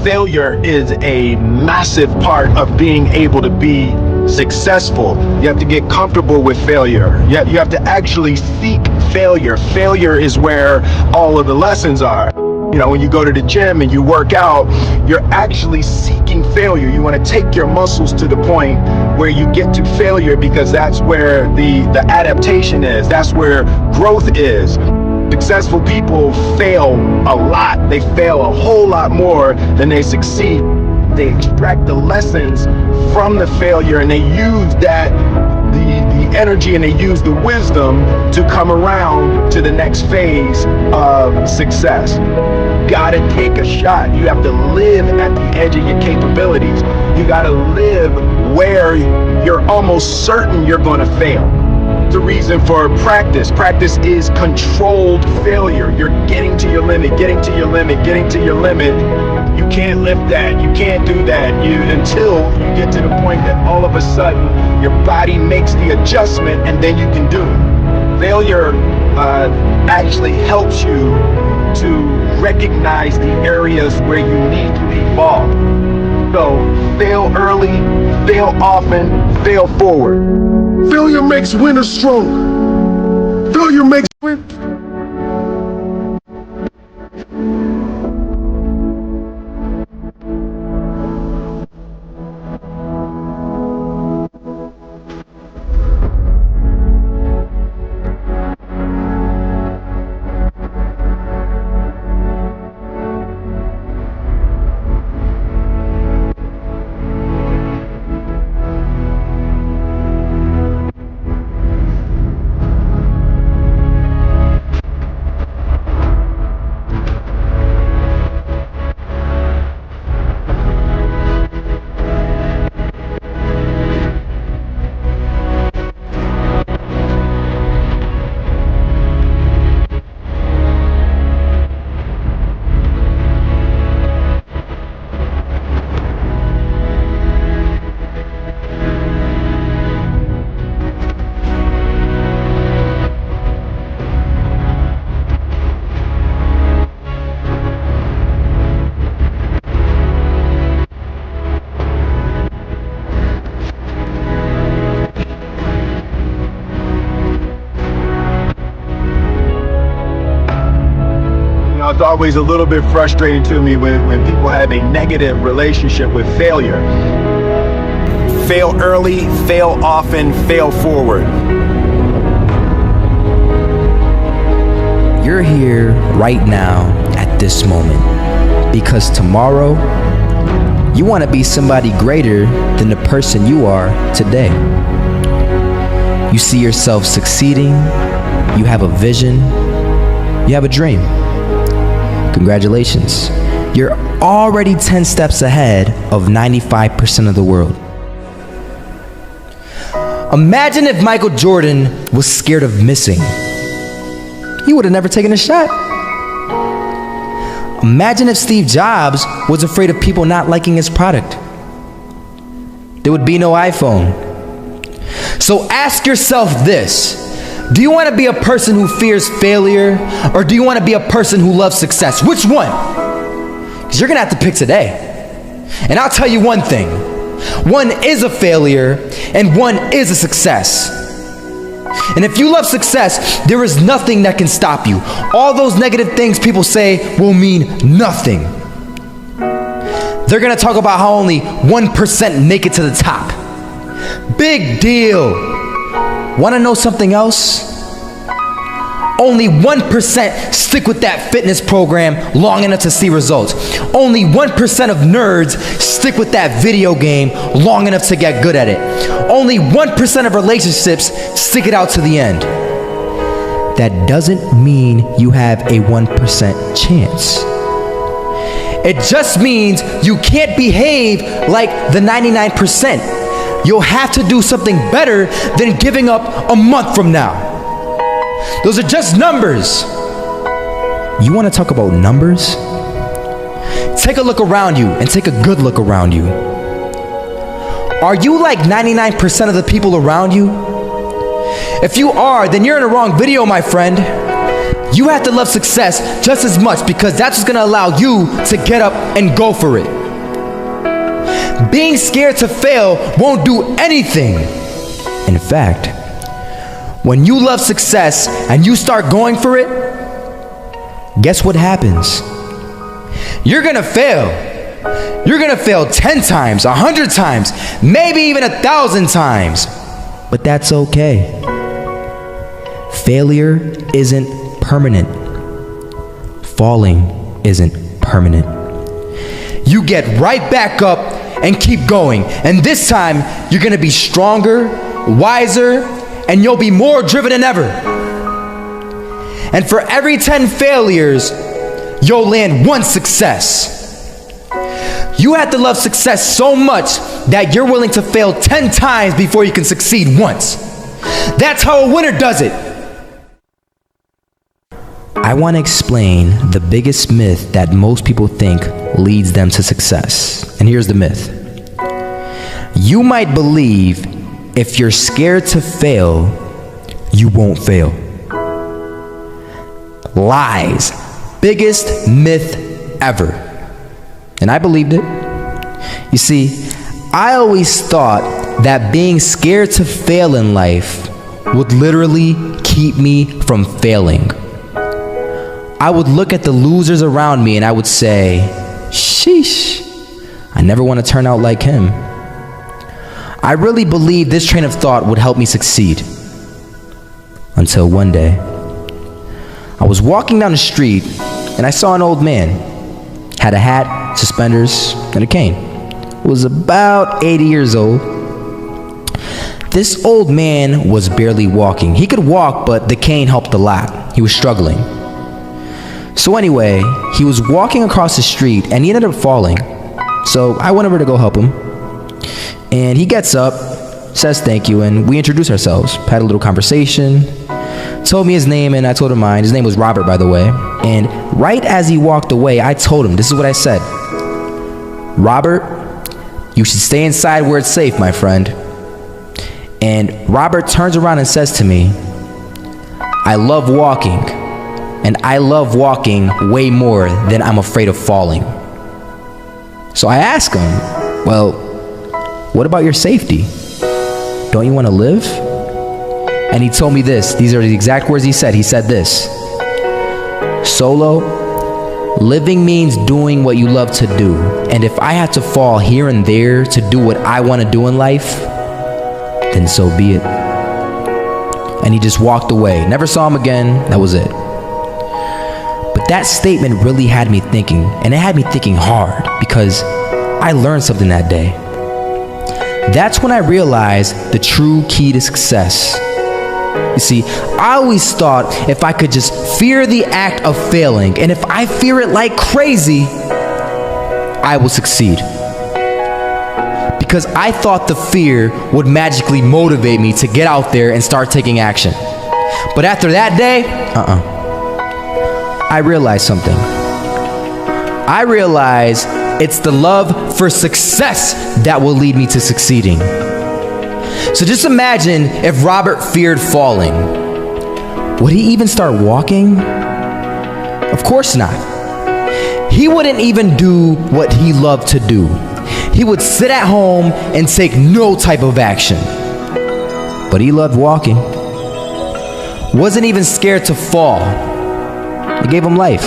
failure is a massive part of being able to be successful. You have to get comfortable with failure. You have to actually seek failure. Failure is where all of the lessons are. You know, when you go to the gym and you work out, you're actually seeking failure. You want to take your muscles to the point where you get to failure, because that's where the adaptation is. That's where growth is. Successful people fail a lot. They fail a whole lot more than they succeed. They extract the lessons from the failure, and they use that the energy, and they use the wisdom to come around to the next phase of success. Gotta take a shot. You have to live at the edge of your capabilities. You gotta live where you're almost certain you're gonna fail. The reason for practice. Practice is controlled failure. You're getting to your limit, getting to your limit, getting to your limit. You can't lift that. You can't do that. Until you get to the point that all of a sudden your body makes the adjustment, and then you can do it. Failure actually helps you to recognize the areas where you need to evolve. So fail early, fail often, fail forward. Failure makes winners strong. Failure makes it's always a little bit frustrating to me when people have a negative relationship with failure. Fail early, fail often, fail forward. You're here right now at this moment because tomorrow you want to be somebody greater than the person you are today. You see yourself succeeding, you have a vision, you have a dream. Congratulations. You're already 10 steps ahead of 95% of the world. Imagine if Michael Jordan was scared of missing. He would have never taken a shot. Imagine if Steve Jobs was afraid of people not liking his product. There would be no iPhone. So ask yourself this. Do you want to be a person who fears failure, or do you want to be a person who loves success? Which one? Because you're going to have to pick today. And I'll tell you one thing. One is a failure, and one is a success. And if you love success, there is nothing that can stop you. All those negative things people say will mean nothing. They're going to talk about how only 1% make it to the top. Big deal. Want to know something else? Only 1% stick with that fitness program long enough to see results. Only 1% of nerds stick with that video game long enough to get good at it. Only 1% of relationships stick it out to the end. That doesn't mean you have a 1% chance. It just means you can't behave like the 99%. You'll have to do something better than giving up a month from now. Those are just numbers. You want to talk about numbers? Take a look around you and take a good look around you. Are you like 99% of the people around you? If you are, then you're in the wrong video, my friend. You have to love success just as much because that's what's going to allow you to get up and go for it. Being scared to fail won't do anything. In fact, when you love success and you start going for it, guess what happens? You're gonna fail. You're gonna fail 10 times, 100 times, maybe even 1,000 times. But that's okay. Failure isn't permanent. Falling isn't permanent. You get right back up and keep going. And this time, you're gonna be stronger, wiser, and you'll be more driven than ever. And for every 10 failures, you'll land one success. You have to love success so much that you're willing to fail 10 times before you can succeed once. That's how a winner does it. I want to explain the biggest myth that most people think leads them to success. And here's the myth. You might believe if you're scared to fail, you won't fail. Lies. Biggest myth ever. And I believed it. You see, I always thought that being scared to fail in life would literally keep me from failing. I would look at the losers around me and I would say, sheesh, I never want to turn out like him. I really believed this train of thought would help me succeed. Until one day, I was walking down the street and I saw an old man. Had a hat, suspenders, and a cane. Was about 80 years old. This old man was barely walking. He could walk, but the cane helped a lot. He was struggling. So anyway, he was walking across the street and he ended up falling. So I went over to go help him. And he gets up, says thank you, and we introduced ourselves. Had a little conversation. Told me his name and I told him mine. His name was Robert, by the way. And right as he walked away, I told him, this is what I said. Robert, you should stay inside where it's safe, my friend. And Robert turns around and says to me, I love walking. And I love walking way more than I'm afraid of falling. So I asked him, well, what about your safety? Don't you want to live? And he told me this. These are the exact words he said. He said this. Solo, living means doing what you love to do. And if I have to fall here and there to do what I want to do in life, then so be it. And he just walked away. Never saw him again. That was it. But that statement really had me thinking, and it had me thinking hard because I learned something that day. That's when I realized the true key to success. You see, I always thought if I could just fear the act of failing, and if I fear it like crazy, I will succeed. Because I thought the fear would magically motivate me to get out there and start taking action. But after that day, I realized something. I realized it's the love for success that will lead me to succeeding. So just imagine if Robert feared falling. Would he even start walking? Of course not. He wouldn't even do what he loved to do. He would sit at home and take no type of action. But he loved walking. Wasn't even scared to fall. It gave him life.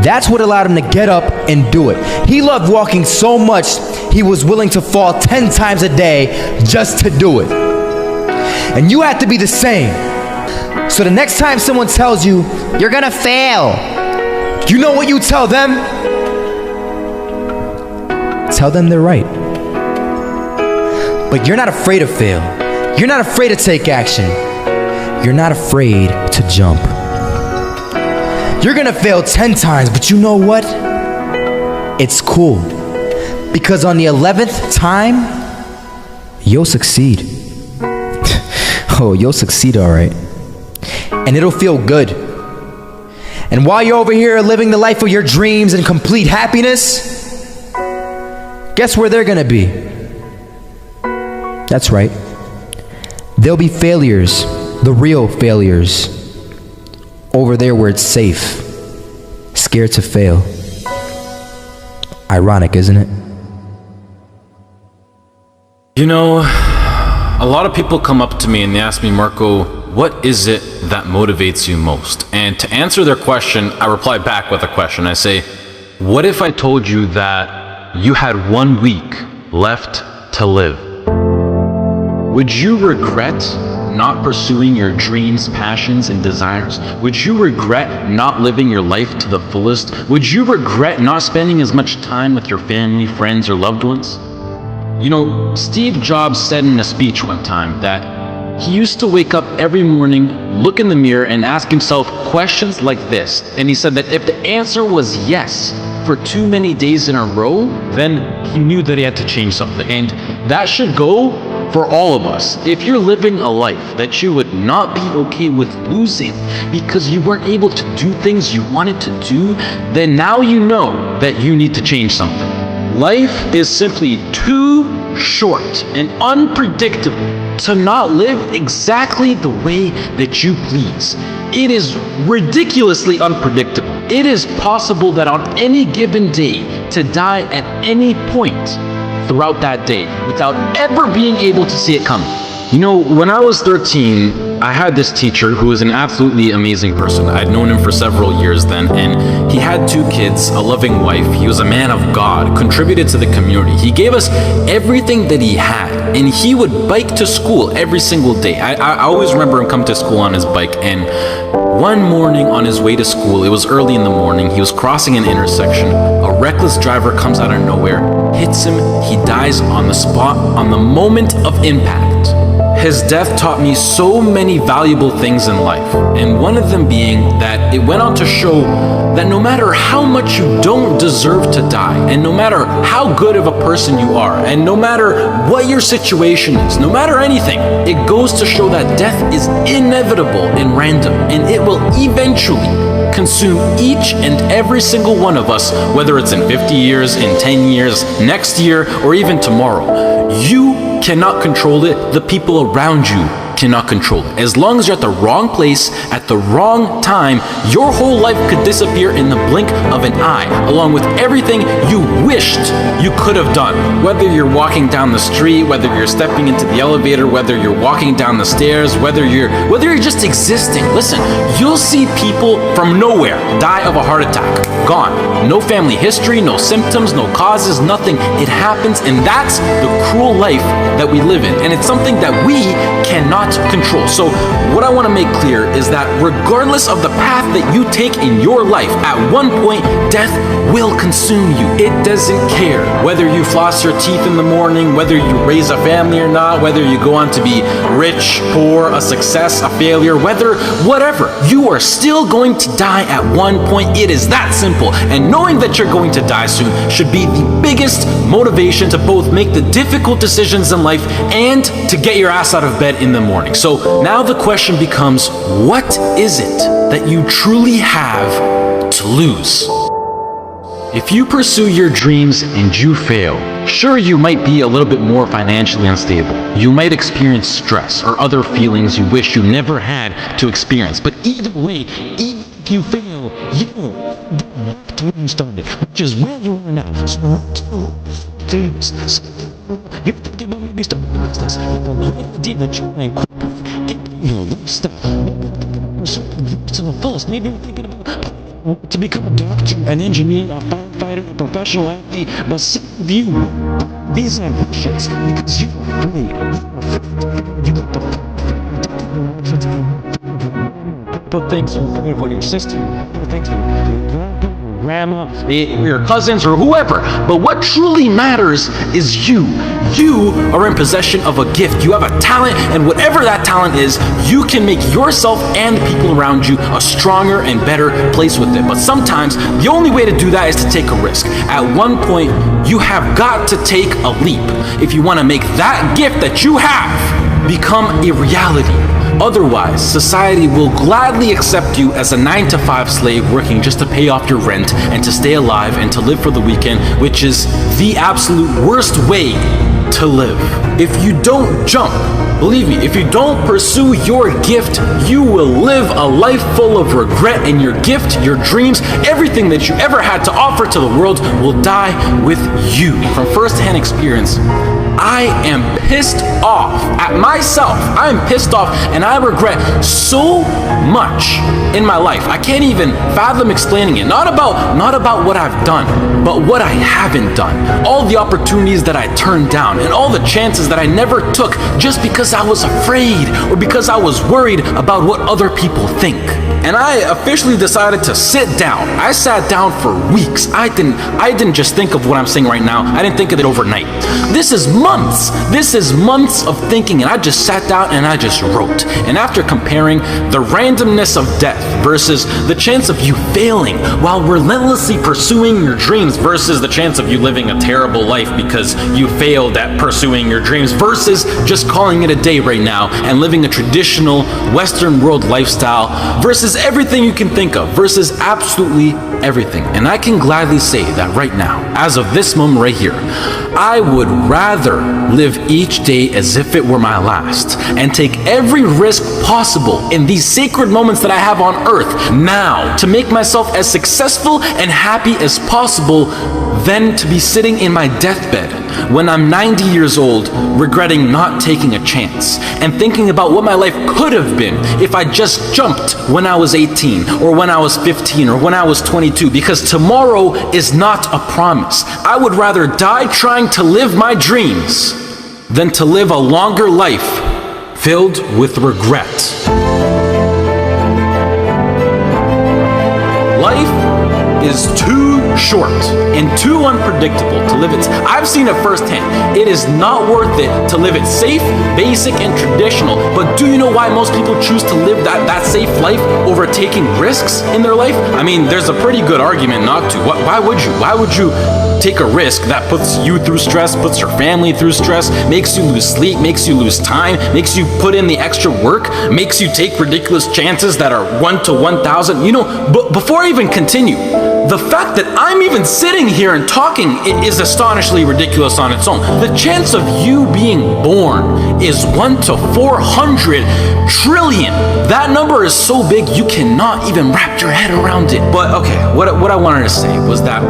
That's what allowed him to get up and do it. He loved walking so much, he was willing to fall 10 times a day just to do it. And you have to be the same. So the next time someone tells you, you're gonna fail, you know what you tell them? Tell them they're right. But you're not afraid to fail. You're not afraid to take action. You're not afraid to jump. You're gonna fail 10 times, but you know what? It's cool. Because on the 11th time, you'll succeed. Oh, you'll succeed, all right. And it'll feel good. And while you're over here living the life of your dreams and complete happiness, guess where they're gonna be? That's right. They'll be failures, the real failures. Over there where it's safe, scared to fail. Ironic, isn't it? You know, a lot of people come up to me and they ask me, Marco, what is it that motivates you most? And to answer their question, I reply back with a question. I say, what if I told you that you had 1 week left to live? Would you regret not pursuing your dreams, passions, and desires? Would you regret not living your life to the fullest? Would you regret not spending as much time with your family, friends, or loved ones? You know, Steve Jobs said in a speech one time that he used to wake up every morning, look in the mirror, and ask himself questions like this. And he said that if the answer was yes for too many days in a row, then he knew that he had to change something. And that should go for all of us. If you're living a life that you would not be okay with losing because you weren't able to do things you wanted to do, then now you know that you need to change something. Life is simply too short and unpredictable to not live exactly the way that you please. It is ridiculously unpredictable. It is possible that on any given day to die at any point throughout that day without ever being able to see it coming. You know, when I was 13, I had this teacher who was an absolutely amazing person. I'd known him for several years then, and he had 2 kids, a loving wife. He was a man of God, contributed to the community. He gave us everything that he had, and he would bike to school every single day. I always remember him come to school on his bike, and one morning on his way to school, it was early in the morning, he was crossing an intersection. A reckless driver comes out of nowhere, hits him, he dies on the spot, on the moment of impact. His death taught me so many valuable things in life, and one of them being that it went on to show that no matter how much you don't deserve to die, and no matter how good of a person you are, and no matter what your situation is, no matter anything, it goes to show that death is inevitable and random, and it will eventually consume each and every single one of us, whether it's in 50 years, in 10 years, next year, or even tomorrow. You cannot control it. The people around you cannot control it. As long as you're at the wrong place at the wrong time, your whole life could disappear in the blink of an eye, along with everything you wished you could have done. Whether you're walking down the street, whether you're stepping into the elevator, whether you're walking down the stairs, whether you're just existing. Listen, you'll see people from nowhere die of a heart attack. Gone. No family history, no symptoms, no causes, nothing. It happens, and that's the cruel life that we live in. And it's something that we cannot control. So what I want to make clear is that regardless of the path that you take in your life, at one point, death will consume you. It doesn't care whether you floss your teeth in the morning, whether you raise a family or not, whether you go on to be rich, poor, a success, a failure, whatever, you are still going to die at one point. It is that simple. And knowing that you're going to die soon should be the biggest motivation to both make the difficult decisions in life and to get your ass out of bed in the morning. So now the question becomes, what is it that you truly have to lose? If you pursue your dreams and you fail, sure, you might be a little bit more financially unstable. You might experience stress or other feelings you wish you never had to experience. But either way, even if you fail, you started, which is where you are now. You give me this stuff. Maybe you're thinking about to become a doctor, an engineer, a firefighter, a professional athlete, but some of you, these ambitions, because you're afraid. You put things for your sister, put things for your grandma, your cousins, or whoever. But what truly matters is you. You are in possession of a gift. You have a talent, and whatever that talent is, you can make yourself and the people around you a stronger and better place with it. But sometimes the only way to do that is to take a risk. At one point, you have got to take a leap if you want to make that gift that you have become a reality. Otherwise, society will gladly accept you as a 9-to-5 slave working just to pay off your rent and to stay alive and to live for the weekend, which is the absolute worst way to live. If you don't jump, believe me, if you don't pursue your gift, you will live a life full of regret, and your gift, your dreams, everything that you ever had to offer to the world will die with you. From first-hand experience, I am pissed off at myself. I am pissed off and I regret so much in my life. I can't even fathom explaining it. Not about what I've done, but what I haven't done. All the opportunities that I turned down and all the chances that I never took just because I was afraid or because I was worried about what other people think. And I officially decided to sit down. I sat down for weeks. I didn't just think of what I'm saying right now. I didn't think of it overnight. This is months. This is months of thinking, and I just sat down and I just wrote. And after comparing the randomness of death versus the chance of you failing while relentlessly pursuing your dreams versus the chance of you living a terrible life because you failed at pursuing your dreams versus just calling it a day right now and living a traditional Western world lifestyle versus everything you can think of versus absolutely everything. And I can gladly say that right now, as of this moment right here, I would rather live each day as if it were my last and take every risk possible in these sacred moments that I have on earth now to make myself as successful and happy as possible than to be sitting in my deathbed when I'm 90 years old regretting not taking a chance and thinking about what my life could have been if I just jumped when I was 18 or when I was 15 or when I was 22, because tomorrow is not a promise. I would rather die trying to live my dreams than to live a longer life filled with regret. Life is too short and too unpredictable to live it. I've seen it firsthand. It is not worth it to live it safe, basic, and traditional. But do you know why most people choose to live that safe life over taking risks in their life? I mean, there's a pretty good argument not to. Why would you? Why would you take a risk that puts you through stress, puts your family through stress, makes you lose sleep, makes you lose time, makes you put in the extra work, makes you take ridiculous chances that are 1 to 1,000? You know, but before I even continue, the fact that I'm even sitting here and talking is astonishingly ridiculous on its own. The chance of you being born is 1 to 400 trillion. That number is so big you cannot even wrap your head around it. But okay, what I wanted to say was that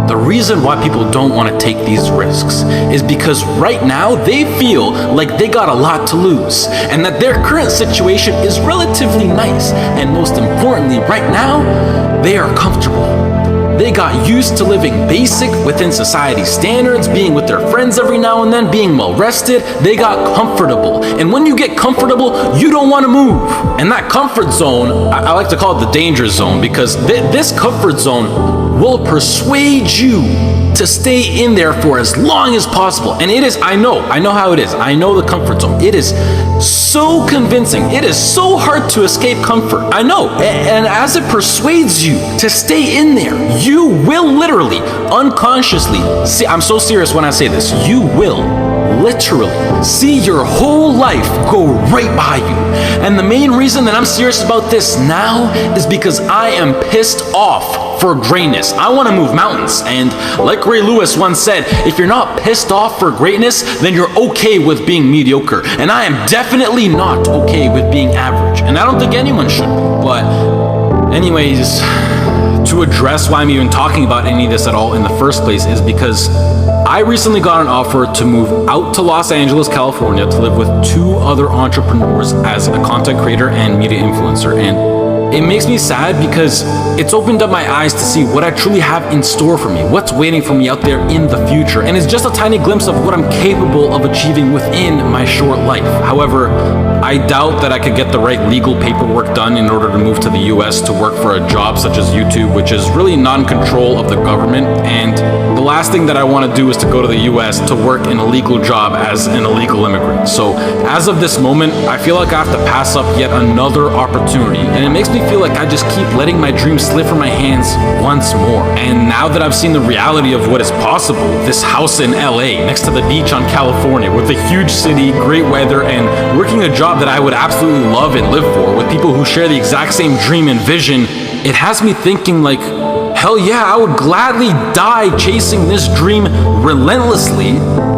the reason why people don't want to take these risks is because right now they feel like they got a lot to lose and that their current situation is relatively nice, and most importantly, right now, they are comfortable. They got used to living basic within society standards, being with their friends every now and then, being well rested. They got comfortable. And when you get comfortable, you don't want to move. And that comfort zone, I like to call it the danger zone, because this comfort zone will persuade you to stay in there for as long as possible. And it is, I know how it is. I know the comfort zone. It is so convincing. It is so hard to escape comfort. I know. And as it persuades you to stay in there, you will literally, unconsciously, see, I'm so serious when I say this, you will literally see your whole life go right by you. And the main reason that I'm serious about this now is because I am pissed off for greatness. I want to move mountains. And like Ray Lewis once said, if you're not pissed off for greatness, then you're okay with being mediocre. And I am definitely not okay with being average. And I don't think anyone should be. But anyways, to address why I'm even talking about any of this at all in the first place is because I recently got an offer to move out to Los Angeles, California to live with 2 other entrepreneurs as a content creator and media influencer. And it makes me sad because it's opened up my eyes to see what I truly have in store for me, what's waiting for me out there in the future. And it's just a tiny glimpse of what I'm capable of achieving within my short life. However, I doubt that I could get the right legal paperwork done in order to move to the US to work for a job such as YouTube, which is really non-control of the government. And the last thing that I want to do is to go to the US to work in a legal job as an illegal immigrant. So as of this moment, I feel like I have to pass up yet another opportunity. And it makes me feel like I just keep letting my dreams slip from my hands once more. And now that I've seen the reality of what is possible, this house in LA next to the beach on California with a huge city, great weather, and working a job that I would absolutely love and live for with people who share the exact same dream and vision, it has me thinking like, hell yeah, I would gladly die chasing this dream relentlessly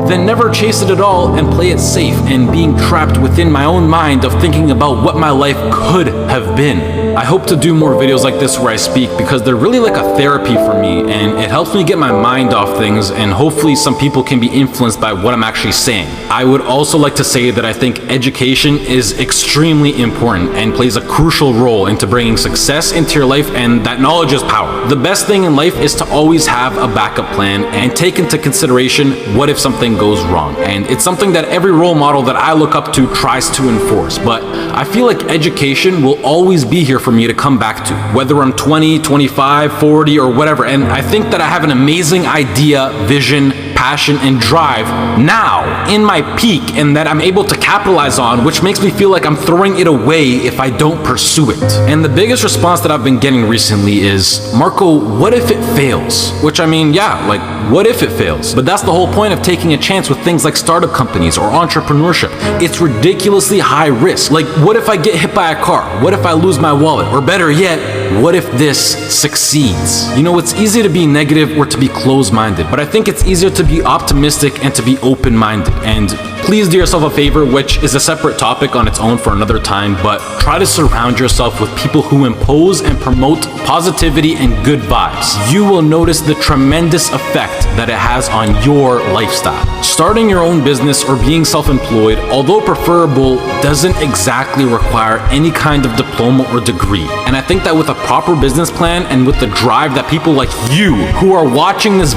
then never chase it at all and play it safe and being trapped within my own mind of thinking about what my life could have been. I hope to do more videos like this where I speak because they're really like a therapy for me, and it helps me get my mind off things, and hopefully some people can be influenced by what I'm actually saying. I would also like to say that I think education is extremely important and plays a crucial role into bringing success into your life, and that knowledge is power. The best thing in life is to always have a backup plan and take into consideration what if something goes wrong. And it's something that every role model that I look up to tries to enforce, but I feel like education will always be here for me to come back to, whether I'm 20, 25, 40, or whatever. And I think that I have an amazing idea, vision, passion, and drive now in my peak, and that I'm able to capitalize on, which makes me feel like I'm throwing it away if I don't pursue it. And the biggest response that I've been getting recently is, Marco, what if it fails? Which, I mean, yeah, like, what if it fails? But that's the whole point of taking a chance with things like startup companies or entrepreneurship. It's ridiculously high risk. Like, what if I get hit by a car? What if I lose my wallet? Or better yet, what if this succeeds? You know, it's easy to be negative or to be closed-minded, but I think it's easier to be optimistic and to be open-minded. And please do yourself a favor, which is a separate topic on its own for another time, but try to surround yourself with people who impose and promote positivity and good vibes. You will notice the tremendous effect that it has on your lifestyle. Starting your own business or being self-employed, although preferable, doesn't exactly require any kind of diploma or degree. And I think that with a proper business plan and with the drive that people like you who are watching this video